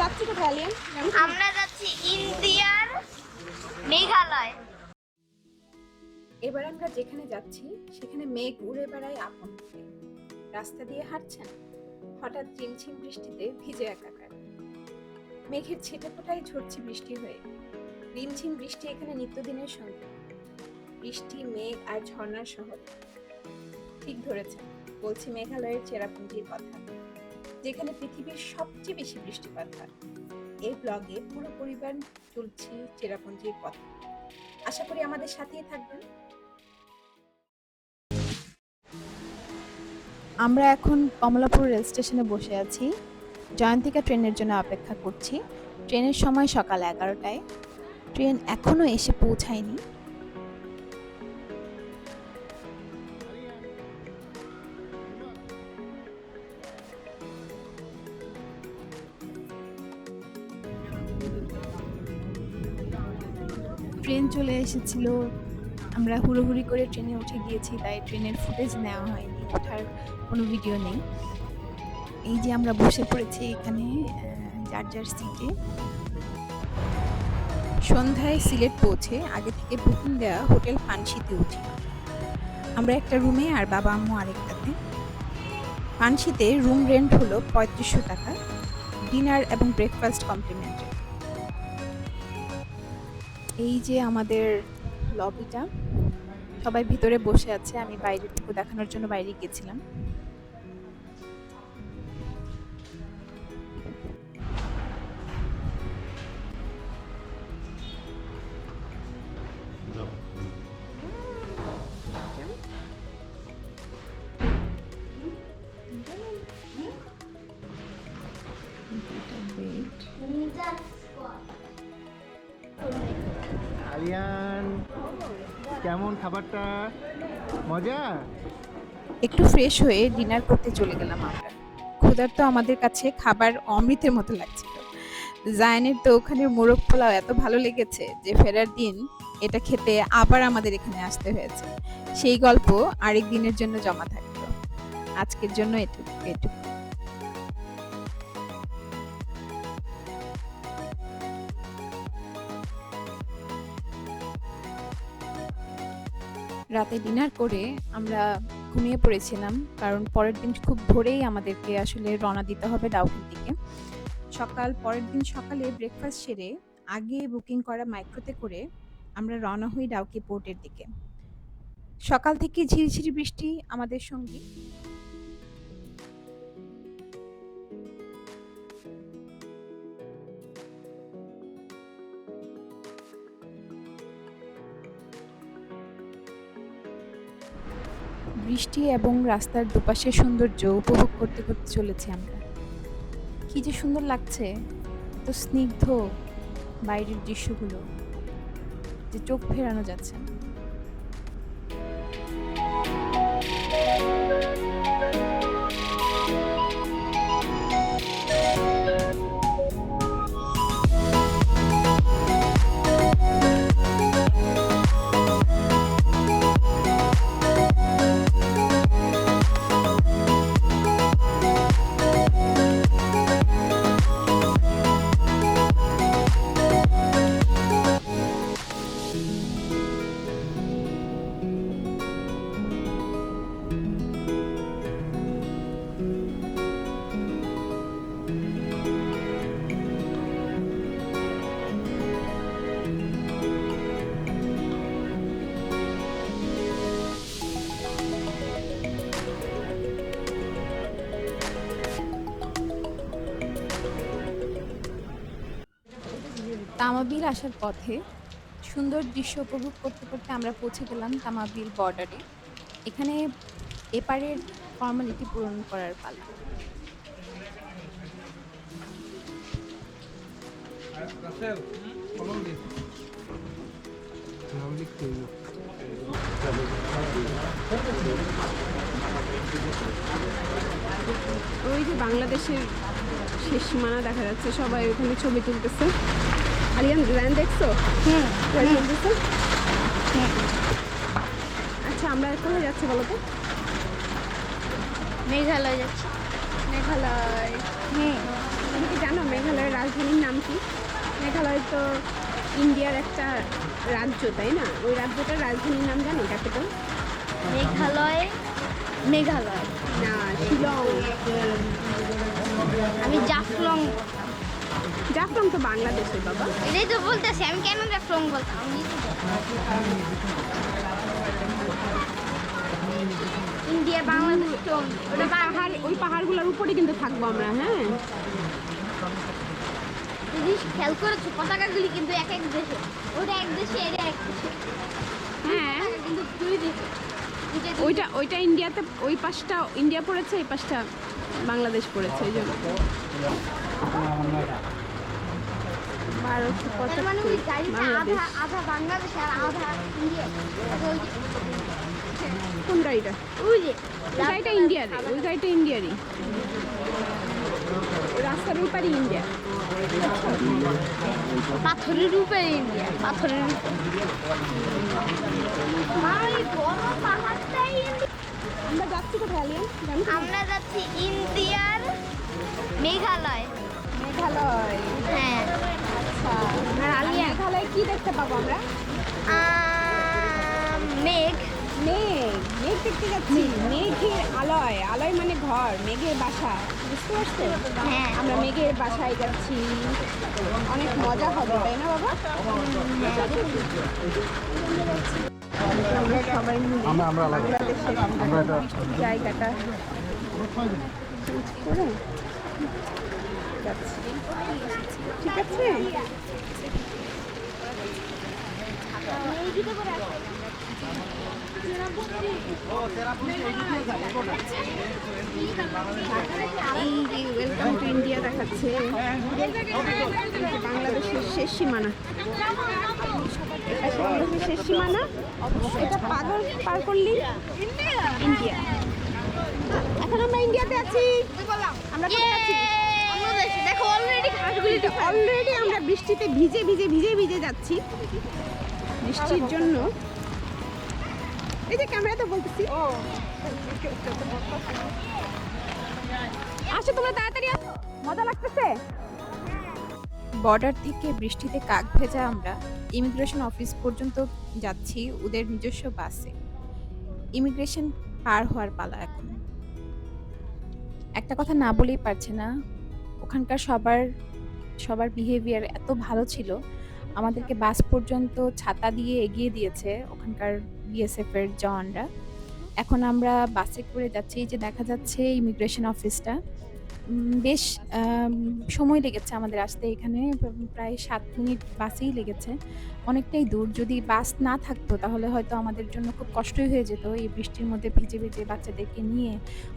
যাচ্ছি কোথায় আলিয়ান? আমরা যাচ্ছি ইন্ডিয়ার মেঘালয়। এবার আমরা যেখানে যাচ্ছি সেখানে মেঘ উড়ে বেড়ায় আপন হাতে। রাস্তা দিয়ে হাঁটছেন, হঠাৎ ঝিমঝিম বৃষ্টিতে ভিজে একাকার। মেঘের ছিটে ফোটায় ঝরছে বৃষ্টি হয়ে। রিমঝিম বৃষ্টি এখানে নিত্যদিনের সঙ্গে। বৃষ্টি, মেঘ আর ঝর্ণার শহর। ঠিক ধরেছেন, বলছি মেঘালয়ের চেরাপুঞ্জির কথা, যেখানে পৃথিবীর সবচেয়ে বেশি বৃষ্টিপাত হয়। এই ব্লগে পুরো পরিবার চলছি চেরাপুঞ্জির পথে। আশা করি আমাদের সাথেই থাকবেন। আমরা এখন কমলাপুর রেল স্টেশনে বসে আছি। জয়ন্তিকা ট্রেনের জন্য অপেক্ষা করছি। ট্রেনের সময় সকাল 11টায়। ট্রেন এখনো এসে পৌঁছায়নি। ট্রেন চলে এসেছিল, আমরা হুড়োহুড়ি করে ট্রেনে উঠে গিয়েছি, তাই ট্রেনের ফুটেজ নেওয়া হয়নি, ওঠার কোনো ভিডিও নেই। এই যে আমরা বসে পড়েছি এখানে যার যার সিটে। সন্ধ্যায় সিলেট পৌঁছে আগে থেকে বুকিং দেওয়া হোটেল পানশিতে উঠি। আমরা একটা রুমে আর বাবা আম্মু আরেকটাতে। পানশিতে রুম রেন্ট হলো 3500 টাকা, ডিনার এবং ব্রেকফাস্ট কমপ্লিমেন্টারি। এই যে আমাদের লবিটা, সবাই ভিতরে বসে আছে, আমি বাইরের থেকে দেখানোর জন্য বাইরে গেছিলাম। আলিয়ান, কেমন খাবারটা? মজা? একটু ফ্রেশ হয়ে ডিনার করতে চলে গেলাম আমরা। ক্ষুধার্ত আমাদের কাছে খাবার অমৃতের মতো লাগছিল। জায়ানের তো ওখানের মোরগ পোলাও এত ভালো লেগেছে যে ফেরার দিন এটা খেতে আবার আমাদের এখানে আসতে হয়েছে। সেই গল্প আরেক দিনের জন্য জমা থাকলো। আজকের জন্য এটুকু। রাতে ডিনার করে আমরা ঘুমিয়ে পড়েছিলাম, কারণ পরের দিন খুব ভোরেই আমাদেরকে আসলে রওনা দিতে হবে ডাউকির দিকে। পরের দিন সকালে ব্রেকফাস্ট সেরে আগে বুকিং করা মাইক্রোতে করে আমরা রওনা হই ডাউকি পোর্টের দিকে। সকাল থেকে ঝিরিঝিরি বৃষ্টি আমাদের সঙ্গী। বৃষ্টি এবং রাস্তার দুপাশের সৌন্দর্য উপভোগ করতে করতে চলেছি আমরা। কি যে সুন্দর লাগছে, এত স্নিগ্ধ বাইরের দৃশ্যগুলো যে চোখ ফেরানো যাচ্ছে না। তামাবিল আসার পথে সুন্দর দৃশ্য উপভোগ করতে করতে আমরা পৌঁছে গেলাম তামাবিল বর্ডারে। এখানে এপারের ফর্মালিটি পূরণ করার পালা। ওই যে বাংলাদেশের শেষ সীমানা দেখা যাচ্ছে, সবাই ওখানে ছবি তুলতেছে। আলিয়ান ল্যান্ড দেখছো? আচ্ছা, আমরা কোথায় যাচ্ছি বলো তো? মেঘালয় যাচ্ছি। মেঘালয়। তুমি কি জানো মেঘালয়ের রাজধানী নাম কি? মেঘালয় তো ইন্ডিয়ার একটা রাজ্য, তাই না? ওই রাজ্যটার রাজধানীর নাম জানো? ক্যাপিটাল? মেঘালয় মেঘালয় না, শিলং। আমি জাফলং। জাফলং তো বাংলাদেশে বাবা। এটাই তো বলতেছি, আমি কেন জাফলং বলতাম? আমি ইন্ডিয়া বাংলাদেশ তো ওটা পাহাড়, ওই পাহাড়গুলোর উপরে কিন্তু থাকবো আমরা। হ্যাঁ, যদি খেয়াল করেছো পতাকাগুলি কিন্তু এক এক দেশে, ওটা এক দেশে এটা এক দেশে, হ্যাঁ। কিন্তু দুই দেশে। ওইটা ইন্ডিয়াতে, ওই পাশটা ইন্ডিয়া পড়েছে, এই পাশটা বাংলাদেশ পড়েছে, এই জন্য। তার মানে ওই গাড়িটা আধা আধা বাংলাদেশ আর আধা ইন্ডিয়া। কোন গাড়িটা? ওই যে ওই গাড়িটা ইন্ডিয়ারই, ওই গাড়িটা ইন্ডিয়ারই। রাস্তার ওই পারি ইন্ডিয়া। পাথরের উপরে ইন্ডিয়া, পাথরের উপরে। ভাই বড় পাহাড়টাই ইন্ডিয়া। আমরা যাচ্ছি কোথায় আলিয়া? জানো তো? আমরা যাচ্ছি ইন্ডিয়ার মেঘালয়। মেঘালয়। হ্যাঁ, আচ্ছা, আর আলিয়া মেঘালয় কি দেখতে পাবো আমরা? মেঘ। মেঘ। মেঘ দেখতে যাচ্ছি। মেঘের আলয়, আলয় মানে ঘর, মেঘের বাসা, বুঝতে পারছো? হ্যাঁ। আমরা মেঘের বাসায় যাচ্ছি, অনেক মজা হবে, তাই না বাবা? আমরা সবাই মিলে বাংলাদেশের জায়গাটা চেঞ্জ করে যাচ্ছি, ঠিক আছে? এই যে ওয়েলকাম টু ইন্ডিয়া দেখাচ্ছে, বাংলাদেশের শেষ সীমানা। এটা বাংলাদেশের শেষ সীমানা। এটা পাগল পার করলি ইন্ডিয়া। এখন আমরা ইন্ডিয়াতে আছি। আমরা কোথায় আছি? দেখো অলরেডি আমরা বৃষ্টিতে ভিজে ভিজে ভিজে ভিজে যাচ্ছি, বৃষ্টির জন্য। এই যে ক্যামেরাতে বলতেছি, আসো তোমরা তাড়াতাড়ি আসো, মজা লাগতেছে। বর্ডার থেকে বৃষ্টিতে কাক ভেজা আমরা ইমিগ্রেশন অফিস পর্যন্ত যাচ্ছি ওদের নিজস্ব বাসে। ইমিগ্রেশন পার হওয়ার পালা এখন। একটা কথা না বলেই পারছে না, ওখানকার সবার বিহেভিয়ার এত ভালো ছিল, আমাদেরকে বাস পর্যন্ত ছাতা দিয়ে এগিয়ে দিয়েছে ওখানকার বিএসএফ এর জওয়ানরা। এখন আমরা বাসে করে যাচ্ছি, এই যে দেখা যাচ্ছে ইমিগ্রেশন অফিসটা। বেশ সময় লেগেছে আমাদের আসতে এখানে, প্রায় 7 মিনিট বাসেই লেগেছে, অনেকটাই দূর। যদি বাস না থাকতো তাহলে হয়তো আমাদের জন্য খুব কষ্টই হয়ে যেত এই বৃষ্টির মধ্যে ভিজে ভিজে বাচ্চাদেরকে নিয়ে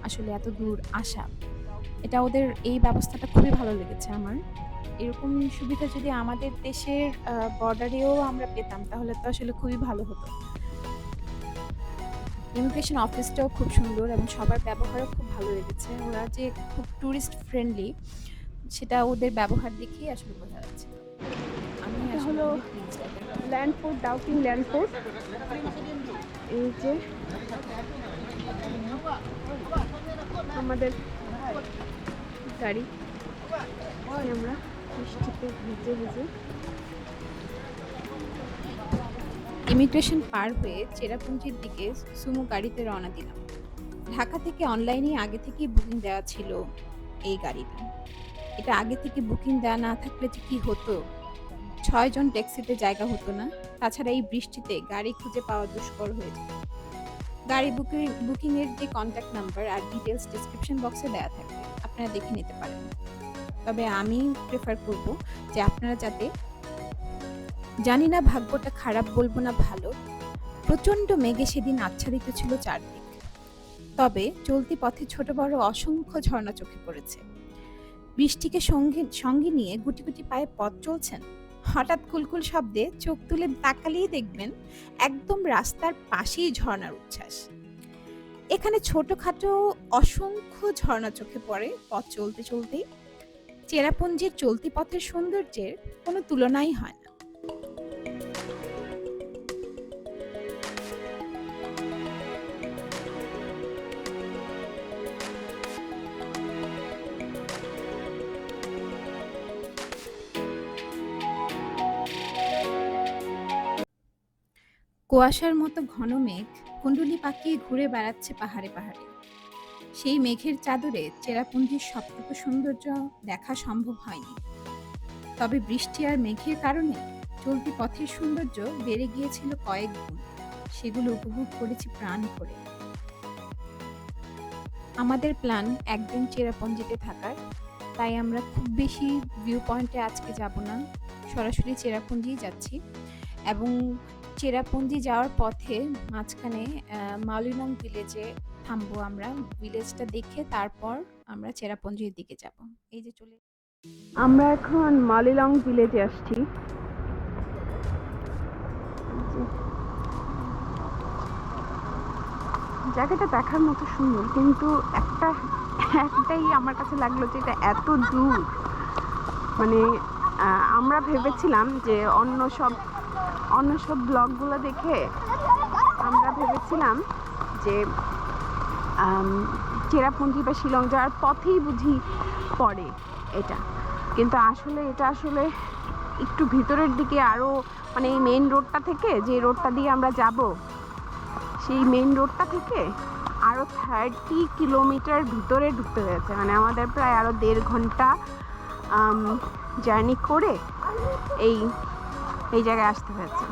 আসলে এত দূর আসা। এটা ওদের এই ব্যবস্থাটা খুবই ভালো লেগেছে আমার। এরকম সুবিধা যদি আমাদের দেশের বর্ডারেও আমরা পেতাম তাহলে তো আসলে খুবই ভালো হতো। ইমিগ্রেশন অফিসটাও খুব সুন্দর এবং সবার ব্যবহারও খুব ভালো লেগেছে। ওরা যে খুব ট্যুরিস্ট ফ্রেন্ডলি সেটা ওদের ব্যবহার দেখেই আসলে বোঝা যাচ্ছে। আমি এটা আসলে হলো খুবই pleased ওদের। Land port, Dawki land port. এই যে আমাদের গাড়ি, আমরা বৃষ্টিতে ভিজে ভিজে ইমিগ্রেশন পার হয়ে চেরাপুঞ্জির দিকে সুমো গাড়িতে রওনা দিলাম। ঢাকা থেকে অনলাইনে আগে থেকেই বুকিং দেওয়া ছিল এই গাড়িটা। এটা আগে থেকে বুকিং দেওয়া না থাকলে যে কি হতো, 6 জন ট্যাক্সিতে জায়গা হতো না। তাছাড়া এই বৃষ্টিতে গাড়ি খুঁজে পাওয়া দুষ্কর হয়ে যেত। গাড়ি বুকিং এর যে কন্ট্যাক্ট নাম্বার আর ডিটেলস ডেসক্রিপশন বক্সে দেওয়া থাকবে, আপনারা দেখে নিতে পারেন। তবে আমি প্রেফার করব যে আপনারা যাতে, জানি না ভাগ্যটা খারাপ বলবো না ভালো, প্রচন্ড মেঘে সেদিন আচ্ছাদিত ছিল চারদিক। তবে চলতি পথে ছোট বড় অসংখ্য ঝর্ণা চোখে পড়েছে। বৃষ্টিকে সঙ্গে নিয়ে গুটি গুটি পায়ে পথ চলছেন, হঠাৎ কুলকুল শব্দে চোখ তুলে তাকালেই দেখবেন একদম রাস্তার পাশেই ঝর্ণার উচ্ছ্বাস। এখানে ছোটখাটো অসংখ্য ঝর্ণা চোখে পড়ে পথ চলতে চলতেই। চেরাপুঞ্জির চলতি পথের সৌন্দর্যের কোনো তুলনাই হয় না। কুয়াশার মতো ঘন মেঘ কুণ্ডলি পাকিয়ে ঘুরে বেড়াচ্ছে পাহাড়ে পাহাড়ে। সেই মেঘের চাদরে চেরাপুঞ্জির সবটুকু সৌন্দর্য দেখা সম্ভব হয়নি। তবে বৃষ্টি আর মেঘের কারণে চলতি পথের সৌন্দর্য বেড়ে গিয়েছিল কয়েক গুণ। সেগুলো উপভোগ করেছি প্রাণ ভরে। আমাদের প্ল্যান একদিন চেরাপুঞ্জিতে থাকার, তাই আমরা খুব বেশি ভিউ পয়েন্টে আজকে যাব না, সরাসরি চেরাপুঞ্জিই যাচ্ছি। এবং চেরাপুঞ্জি যাওয়ার পথে মাঝখানে মাউলিনং ভিলেজে থামবো আমরা। ভিলেজটা দেখে তারপর আমরা চেরাপুঞ্জির দিকে যাব। এই যে চলে আমরা এখন মালিলং ভিলেজে আসছি। জায়গাটা দেখার মতো সুন্দর, কিন্তু একটাই আমার কাছে লাগলো যে এটা এত দূর। মানে আমরা ভেবেছিলাম যে অন্য সব ব্লগগুলো দেখে আমরা ভেবেছিলাম যে চেরাপুঞ্জি বা শিলং যাওয়ার পথেই বুঝি পড়ে এটা, কিন্তু এটা আসলে একটু ভিতরের দিকে আরও, মানে এই মেইন রোডটা থেকে, যে রোডটা দিয়ে আমরা যাব সেই মেইন রোডটা থেকে আরও 30 কিলোমিটার ভিতরে ঢুকতে হয়েছে। মানে আমাদের প্রায় আরও 1.5 ঘন্টা জার্নি করে এই জায়গায় আসতে হয়েছে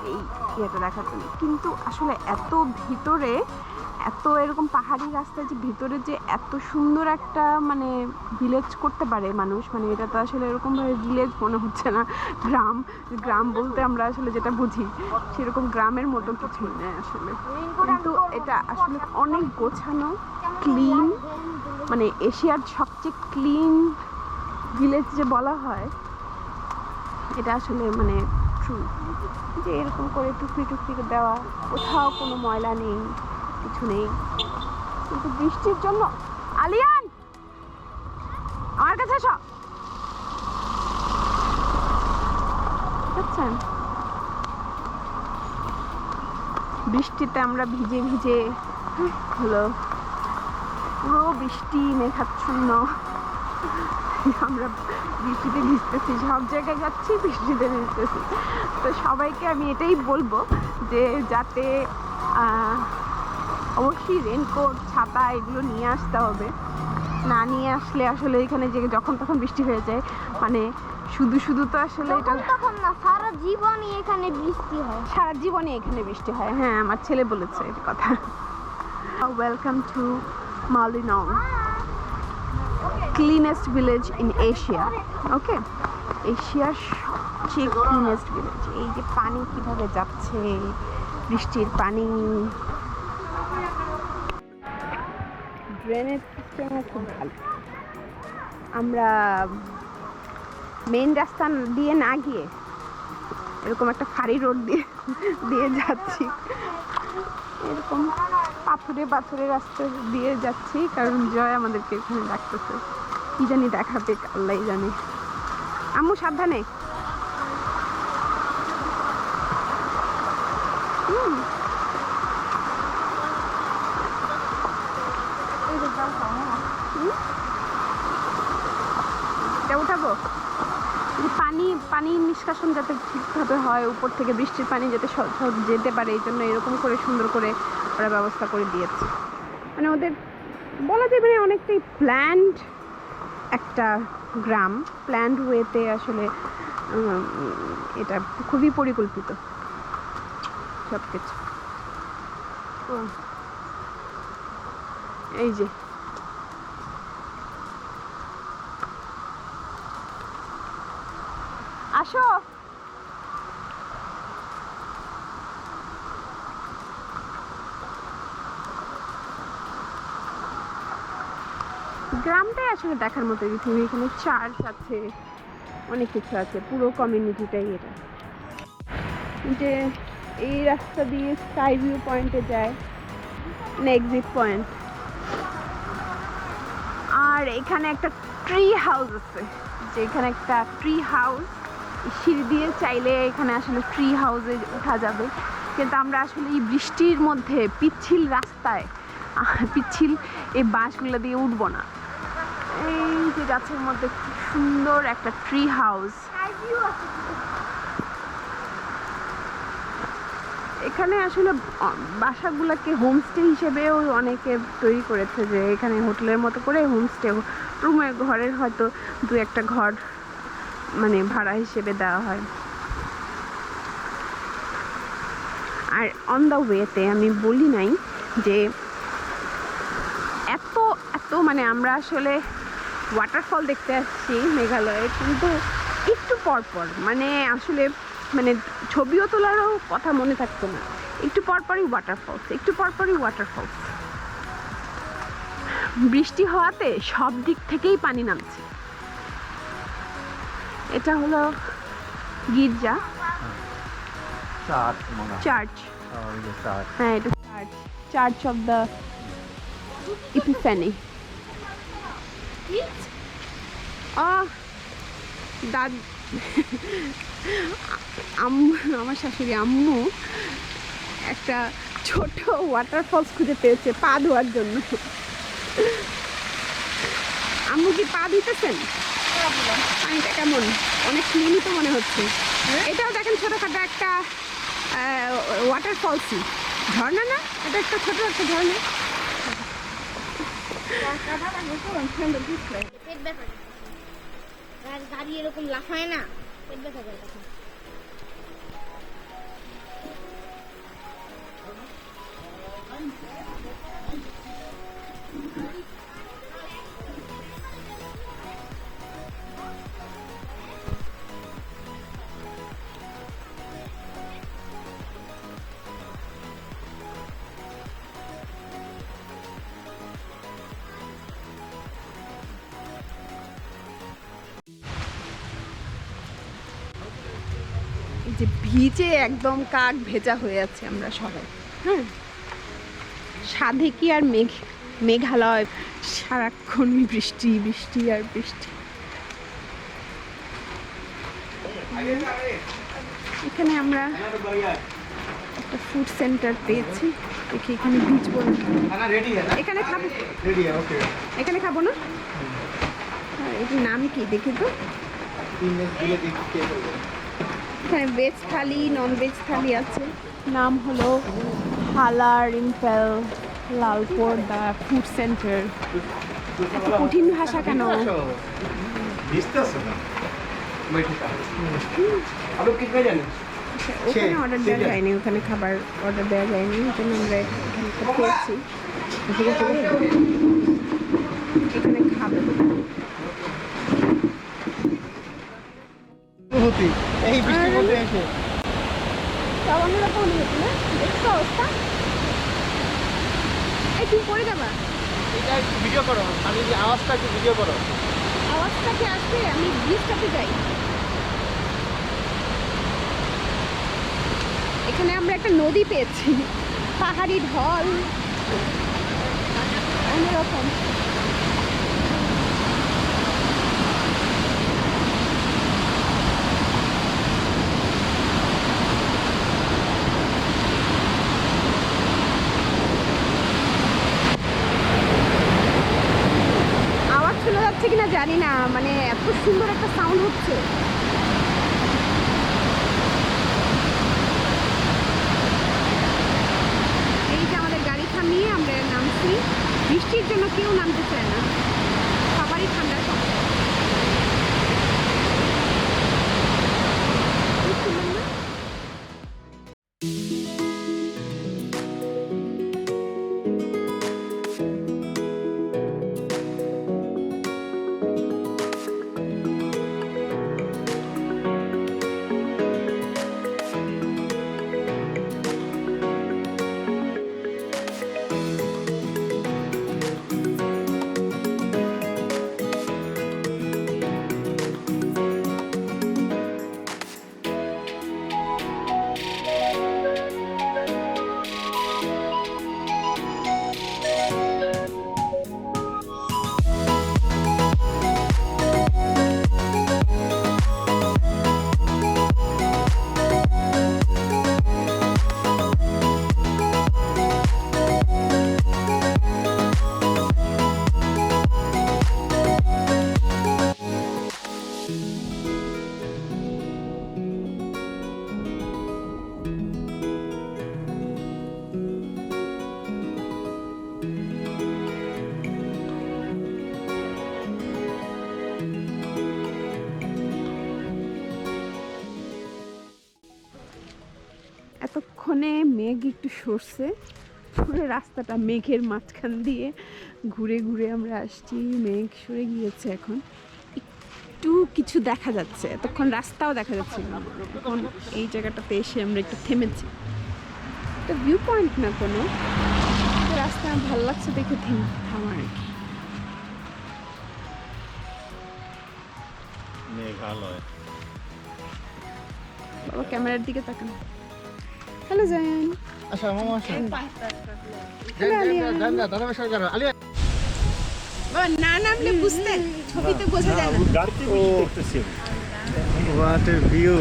এই ইয়েটা দেখার জন্য। কিন্তু আসলে এত ভিতরে, এত এরকম পাহাড়ি রাস্তায় যে ভিতরে যে এত সুন্দর একটা মানে ভিলেজ করতে পারে মানুষ, মানে এটা তো আসলে এরকমভাবে ভিলেজ মনে হচ্ছে না। গ্রাম বলতে আমরা আসলে যেটা বুঝি সেরকম গ্রামের মতো কিছুই নেই আসলে, কিন্তু এটা আসলে অনেক গোছানো, ক্লিন, মানে এশিয়ার সবচেয়ে ক্লিন ভিলেজ যে বলা হয় এটা আসলে মানে ট্রু। যে এরকম করে টুকরি দেওয়া, কোথাও কোনো ময়লা নেই, কিছু নেই। কিন্তু বৃষ্টির জন্য, আলিয়ান আমার কাছে এসো, বুঝছেন, বৃষ্টিতে আমরা ভিজে হলো, পুরো বৃষ্টি মেঘাচ্ছন্ন, আমরা বৃষ্টিতে ভিজতেছি, সব জায়গায় যাচ্ছি বৃষ্টিতে ভিজতেছি। তো সবাইকে আমি এটাই বলবো যে যাতে অবশ্যই রেনকোট, ছাতা এগুলো নিয়ে আসতে হবে। না নিয়ে আসলে আসলে এখানে যে যখন তখন বৃষ্টি হয়ে যায়, মানে শুধু তো আসলে এটা তখন না, সারা জীবনই এখানে বৃষ্টি হয়। সারা জীবনে এখানে বৃষ্টি হয়। হ্যাঁ, আমার ছেলে বলেছে এই কথা। Welcome to Mawlynnong, cleanest village in Asia. Okay, এশিয়ার সবচেয়ে ক্লিনেস্ট ভিলেজ। এই যে পানি কিভাবে যাচ্ছে, বৃষ্টির পানি, ড্রেনেজ সিস্টেমও খুব ভালো। আমরা মেন রাস্তা দিয়ে না গিয়ে এরকম একটা ফাঁড়ি রোড দিয়ে যাচ্ছি, এরকম পাথরে রাস্তা দিয়ে যাচ্ছি, কারণ জয় আমাদেরকে এখানে ডাকতেছে, কি জানি দেখাবে, আল্লাহ জানে। আম্মু সাবধানে। উঠাবো পানি নিষ্কাশন যাতে ঠিকভাবে হয়, উপর থেকে বৃষ্টির পানি যাতে সহজ যেতে পারে, এই জন্য এরকম করে সুন্দর করে ওরা ব্যবস্থা করে দিয়েছে। মানে ওদের বলা যায় মানে অনেকটাই প্ল্যান্ড একটা গ্রাম, প্ল্যান্ড ওয়েতে আসলে এটা খুবই পরিকল্পিত সব কিছু। এই যে আসো, গ্রামটাই আসলে দেখার মতো কিছু। এখানে চার্চ আছে, অনেক কিছু আছে, পুরো কমিউনিটিটাই এটা। যে এই রাস্তা দিয়ে স্কাই ভিউ পয়েন্টে যায়, এক্সিট পয়েন্ট। আর এখানে একটা ট্রি হাউস আছে, যে এখানে একটা ট্রি হাউস, সিঁড়ি দিয়ে চাইলে এখানে আসলে ট্রি হাউসে ওঠা যাবে, কিন্তু আমরা আসলে এই বৃষ্টির মধ্যে পিচ্ছিল রাস্তায়, পিচ্ছিল এই বাঁশগুলো দিয়ে উঠবো না। এই যে গাছের মধ্যে খুব সুন্দর একটা ট্রি হাউস, এখানে আসলে বাসাগুলোকে হোমস্টে হিসেবেও অনেকে তৈরি করেছে, যে এখানে হোটেলের মতো করে হোমস্টে রুমের ঘরের হয়তো দু একটা ঘর মানে ভাড়া হিসেবে দেওয়া হয়। আর অন দ্য ওয়েতে আমি বলি নাই যে এত এত মানে আমরা আসলে ওয়াটারফল দেখতে আসছি মেঘালয়ে, কিন্তু একটু পরপর মানে আসলে মানে ছবিও তোলারও কথা মনে থাকতো না, একটু পরপরই ওয়াটারফলস, একটু পরপরই ওয়াটারফলস। বৃষ্টি হওয়াতে সব দিক থেকেই পানি নামছে। এটা হলো গির্জা, চার্চ। হ্যাঁ, এটা চার্চ অফ দ্য ইপিফ্যানি। আমার শাশুড়ি আম্মু একটা ছোট ওয়াটারফলস খুঁজে পেয়েছে পা ধোয়ার জন্য। আম্মু কি পা ধুইতেছেন? পানিটা কেমন? অনেক ক্লিনই তো মনে হচ্ছে। এটাও দেখেন ছোটখাটো একটা ওয়াটারফলসই, ঝর্ণা না, এটা একটা ছোট একটা ঝর্ণা। পেট ব্যথা করে। আর গাড়ি এরকম লাফায় না, পেট ব্যথা করে তখন। এই যে ভিজে একদম কাক ভেজা হয়ে আছে আমরা সবাই। হ্যাঁ, সাধেকি আর মেঘালয় সারাক্ষণ বৃষ্টি বৃষ্টি আর বৃষ্টি। এখানে আমরা একটা ফুড সেন্টার পেয়েছি, দেখি এখানে ভিজবো না, এখানে খাবো, এখানে খাবো না। আর এটির নাম কি দেখি তো? এখানে ভেজ থালি, নন ভেজ থালি আছে। নাম হলো হালার ইম্পেল লালপুর দা ফুড সেন্টার। এত কঠিন ভাষা কেন? ওখানে অর্ডার দেওয়া যায়নি, ওখানে খাবার অর্ডার দেওয়া যায়নি, এই জন্য আমরা এখানে পেয়েছি। এখানে খাবো। এই বৃষ্টির মধ্যে এসে সব অন্যরকম অনুভূতি না? দেখছো অবস্থা? এই তুমি পড়ে যাবা, এটা একটু ভিডিও করো, আমি যে আওয়াজটা একটু ভিডিও করো। আওয়াজটা কি আসবে? আমি ব্রিজটাতে যাই। এখানে আমরা একটা নদী পেয়েছি, পাহাড়ি ঢল, অন্যরকম। আওয়াজ শোনা যাচ্ছে কিনা জানি না, মানে এত সুন্দর একটা সাউন্ড হচ্ছে। এই যে আমাদের গাড়ি থামিয়ে আমরা নামছি, বৃষ্টির জন্য কেউ নামতে চায় না, সবারই ঠান্ডার সমস্যা। খুব সুন্দর না? এতক্ষণে মেঘ একটু সরছে, পুরো রাস্তাটা মেঘের মাঝখান দিয়ে ঘুরে ঘুরে আমরা আসছি। মেঘ সরে গিয়েছে, এখন একটু কিছু দেখা যাচ্ছে, এতক্ষণ রাস্তাও দেখা যাচ্ছে না। এখন এই জায়গাটাতে এসে আমরা একটু থেমেছি। এটা ভিউ পয়েন্ট না কোনো, রাস্তা আমার ভালো লাগছে দেখে থামা আর কি। মেঘালয়। বাবা ক্যামেরার দিকে তাকান। হ্যালো জায়ান। আচ্ছা মামা আসেন। হ্যালো আলিয়া। দাদা সরকার আলিয়া। বাবা না নামলে বুঝতে, ছবিতে বোঝা যায় না। গাড়িতে বেশি দেখতেছি হোয়াট এ ভিউ।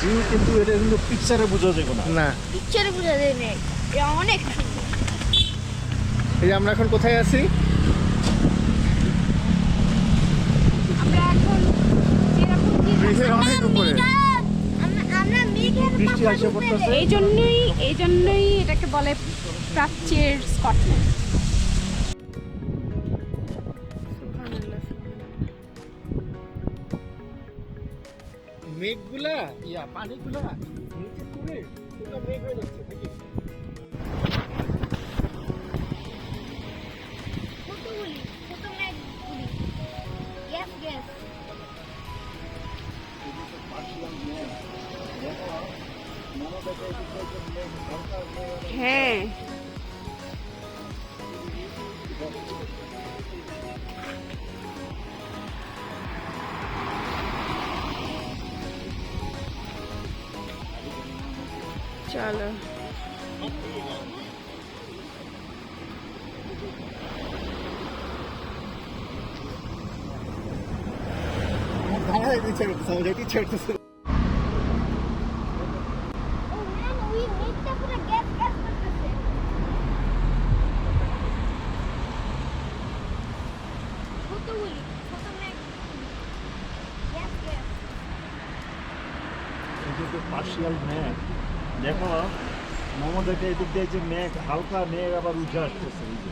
ভিউ কিন্তু এটা কিন্তু পিকচারে বোঝা যাবে না। না, পিকচারে বোঝা যায় না, এটা অনেক সুন্দর। এই যে আমরা এখন কোথায় আছি? আমরা এখন চেরাপুঞ্জির ব্রিজের অনেক উপরে। আমরা মেঘের বৃষ্টি আসে পড়তেছে। এই জন্যই এটাকে বলে প্রাচ্যের স্কটল্যান্ড। মেঘগুলা পানিগুলা নিচে করে পুরো মেঘ হয়ে যাচ্ছে নাকি? কতগুলি ছোট মেঘগুলি, গ্যাস গ্যাস। হ্যাঁ, চলো। দাঁড়ায় দিচ্ছে যেটি ছেড়তেছে। ও ম্যান, ওই মেঘটা পুরো গ্যাস গ্যাস করতেছে। কতগুলি ছোট মেঘ, গ্যাস গ্যাস। কিন্তু পার্শিয়াল মেঘ দেখো মমদেরকে এদিক দিয়ে যে মেঘ, হালকা মেঘ আবার উঠে আসতেছে এই যে।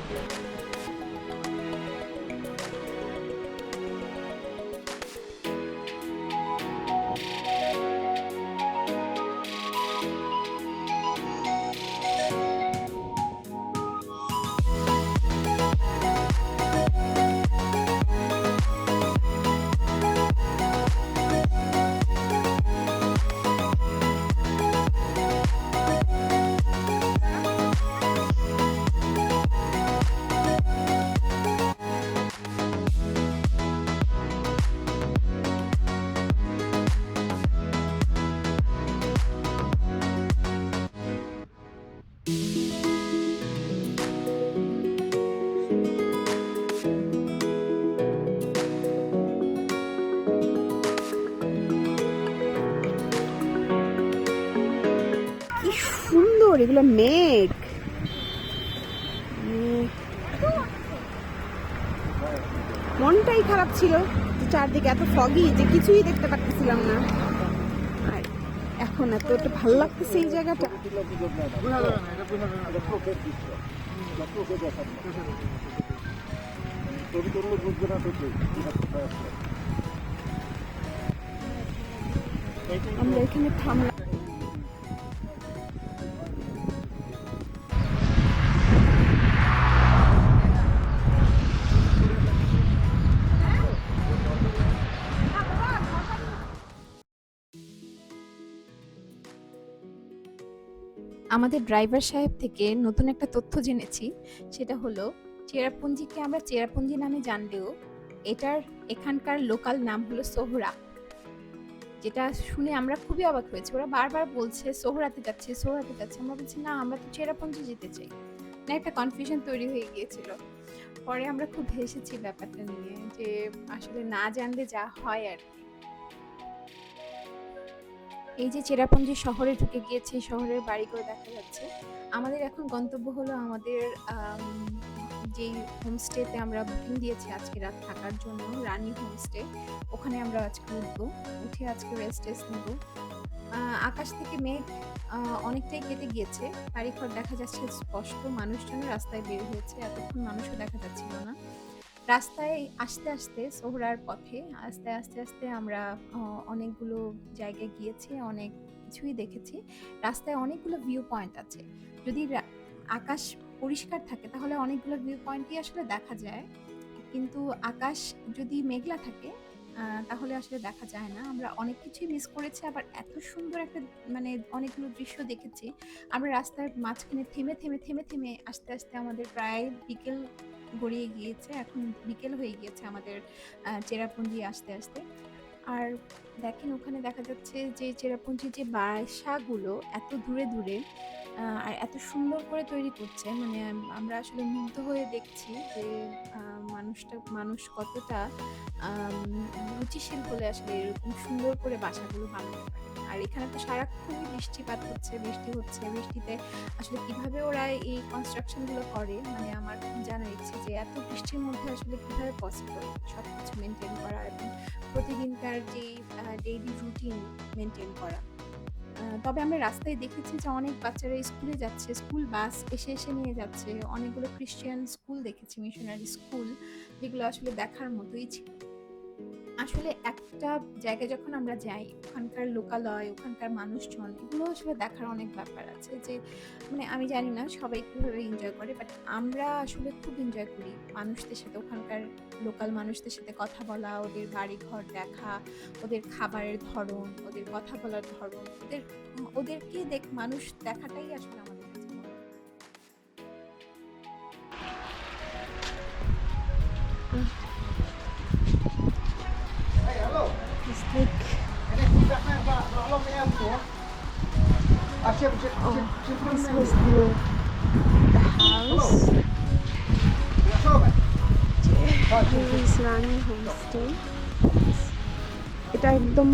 কি সুন্দর এগুলো মেঘ। মনটাই খারাপ ছিল, চারদিকে এত ফগি যে কিছুই দেখতে পাচ্ছিলাম না। আর এখন এত ভালো লাগতেছে এই জায়গাটা। ছবি করলে বুঝবে না তো কেউ। আমরা এখানে থামলাম। আমাদের ড্রাইভার সাহেব থেকে নতুন একটা তথ্য জেনেছি, সেটা হলো চেরাপুঞ্জিকে আমরা চেরাপুঞ্জি নামে জানলেও এখানকার লোকাল নাম হলো সোহরা, যেটা শুনে আমরা খুবই অবাক হয়েছি। ওরা বারবার বলছে সোহরাতে যাচ্ছে সোহরাতে যাচ্ছে, আমরা বলছি না আমরা তো চেরাপুঞ্জি যেতে চাই না। একটা কনফিউশন তৈরি হয়ে গিয়েছিল। পরে আমরা খুব হেসেছি ব্যাপারটা নিয়ে, যে আসলে না জানলে যা হয় আর কি। এই যে চেরাপুঞ্জি শহরে ঢুকে গিয়েছি, শহরের বাড়িঘর দেখা যাচ্ছে। আমাদের এখন গন্তব্য হলো আমাদের যেই হোমস্টেতে আমরা বুকিং দিয়েছি আজকে রাত থাকার জন্য, রানী হোমস্টে, ওখানে আমরা আজকে উঠবো। উঠে আজকে রেস্ট নেব। আকাশ থেকে মেঘ অনেকটাই কেটে গিয়েছে, বাড়িঘর দেখা যাচ্ছে স্পষ্ট, মানুষজন রাস্তায় বের হয়েছে, এতক্ষণ মানুষও দেখা যাচ্ছিল না। রাস্তায় আস্তে আস্তে সোহরার পথে আস্তে আস্তে আস্তে আমরা অনেকগুলো জায়গায় গিয়েছি, অনেক কিছুই দেখেছি। রাস্তায় অনেকগুলো ভিউ পয়েন্ট আছে। যদি আকাশ পরিষ্কার থাকে তাহলে অনেকগুলো ভিউ পয়েন্টই আসলে দেখা যায়, কিন্তু আকাশ যদি মেঘলা থাকে তাহলে আসলে দেখা যায় না। আমরা অনেক কিছুই মিস করেছি, আবার এত সুন্দর একটা মানে অনেকগুলো দৃশ্য দেখেছি। আমরা রাস্তার মাঝখানে থেমে থেমে থেমে থেমে আস্তে আস্তে আমাদের প্রায় বিকেল গড়িয়ে গিয়েছে, এখন বিকেল হয়ে গিয়েছে আমাদের চেরাপুঞ্জি আসতে আসতে। আর দেখেন ওখানে দেখা যাচ্ছে যে চেরাপুঞ্জির যে বাসাগুলো এত দূরে দূরে আর এত সুন্দর করে তৈরি করছে, মানে আমরা আসলে মুগ্ধ হয়ে দেখছি যে মানুষ কতটা রুচিশীল হলে আসলে এরকম সুন্দর করে বাসাগুলো বানাতে পারে। আর এখানে তো সারাক্ষণই বৃষ্টিপাত হচ্ছে, বৃষ্টি হচ্ছে, বৃষ্টিতে আসলে কিভাবে ওরা এই কনস্ট্রাকশন গুলো করে, মানে আমার জানার ইচ্ছে যে এত বৃষ্টির মধ্যে আসলে কিভাবে পসিবল সবকিছু মেনটেন করা এবং প্রতিদিনকার যে ডেইলি রুটিন মেনটেন করা। তবে আমরা রাস্তায় দেখেছি যে অনেক বাচ্চারা স্কুলে যাচ্ছে, স্কুল বাস এসে এসে নিয়ে যাচ্ছে। অনেকগুলো খ্রিস্টান স্কুল দেখেছি, মিশনারি স্কুল, যেগুলো আসলে দেখার মতোই ছিল। আসলে একটা জায়গায় যখন আমরা যাই, ওখানকার লোকালয়, ওখানকার মানুষজন, এগুলো আসলে দেখার অনেক ব্যাপার আছে যে মানে আমি জানি না সবাই কিভাবে এনজয় করে, বাট আমরা আসলে খুব এনজয় করি মানুষদের সাথে, ওখানকার লোকাল মানুষদের সাথে কথা বলা, ওদের বাড়ি ঘর দেখা, ওদের খাবারের ধরন, ওদের কথা বলার ধরন, ওদেরকে মানুষ দেখাটাই আসলে আমাদের কাছে বড়। Hey, halo. It's like Ini kita kan Pak, tolong ya, Bu. Ah, siap. this was the house. Ya, coba. Is running homestay. এটা একদম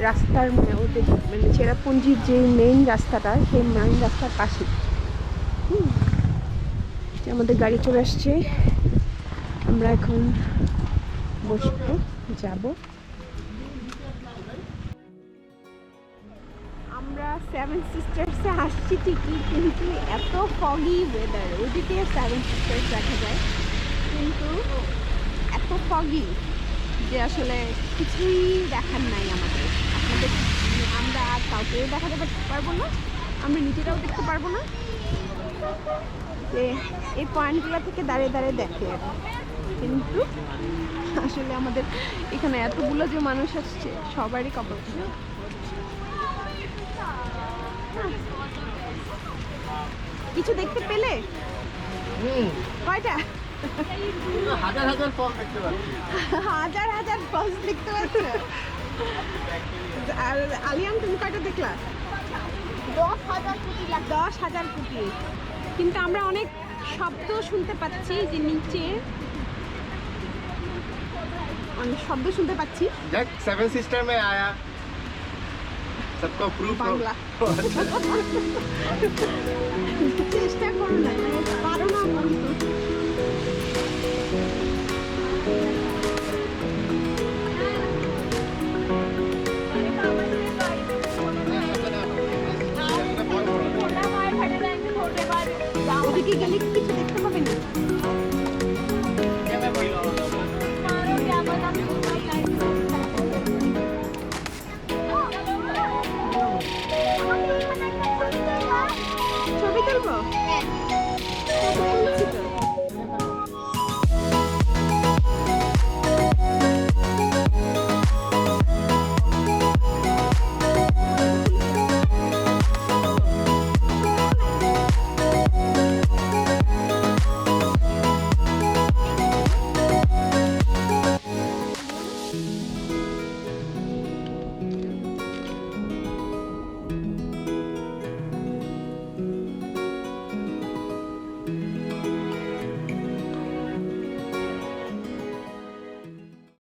রাস্তার মানে ওদের মানে চেরাপুঞ্জির যে মেইন রাস্তাটা, সেই মেইন রাস্তার পাশে। আমাদের গাড়ি চলে আসছে, আমরা এখন বসবো, যাব। আমরা সেভেন সিস্টার্সে আসছি ঠিকই, কিন্তু এত ফগি ওয়েদার, ওইদিকে সেভেন সিস্টার্স দেখা যায় কিন্তু এত ফগি যে আসলে কিছুই দেখার নাই আমাদের। আপনাদের আমরা আর কাউকে দেখাতে পারবো না, আমরা নিজেরাও দেখতে পারবো না যে এই পয়েন্টগুলো থেকে দাঁড়িয়ে দাঁড়িয়ে দেখে আর কিন্তু আসলে আমাদের এখানে এতগুলো যে মানুষ আসছে সবারই কপাল খারাপ। কিছু দেখতে পেলে? কয়টা? হাজার হাজার ফল দেখতে পাচ্ছি। হাজার হাজার ফলস দেখতে পাচ্ছ? আর আলিয়ান তুমি কয়টা দেখলা? 10,000 কোটি লাখ। 10,000 কোটি। কিন্তু আমরা অনেক শব্দ শুনতে পাচ্ছি যে নিচে অনেক শব্দ শুনতে পাচ্ছি। जब सेवन सिस्टर में आया सबको प्रूफ বাংলা চেষ্টা করো না, পারো না বন্ধু।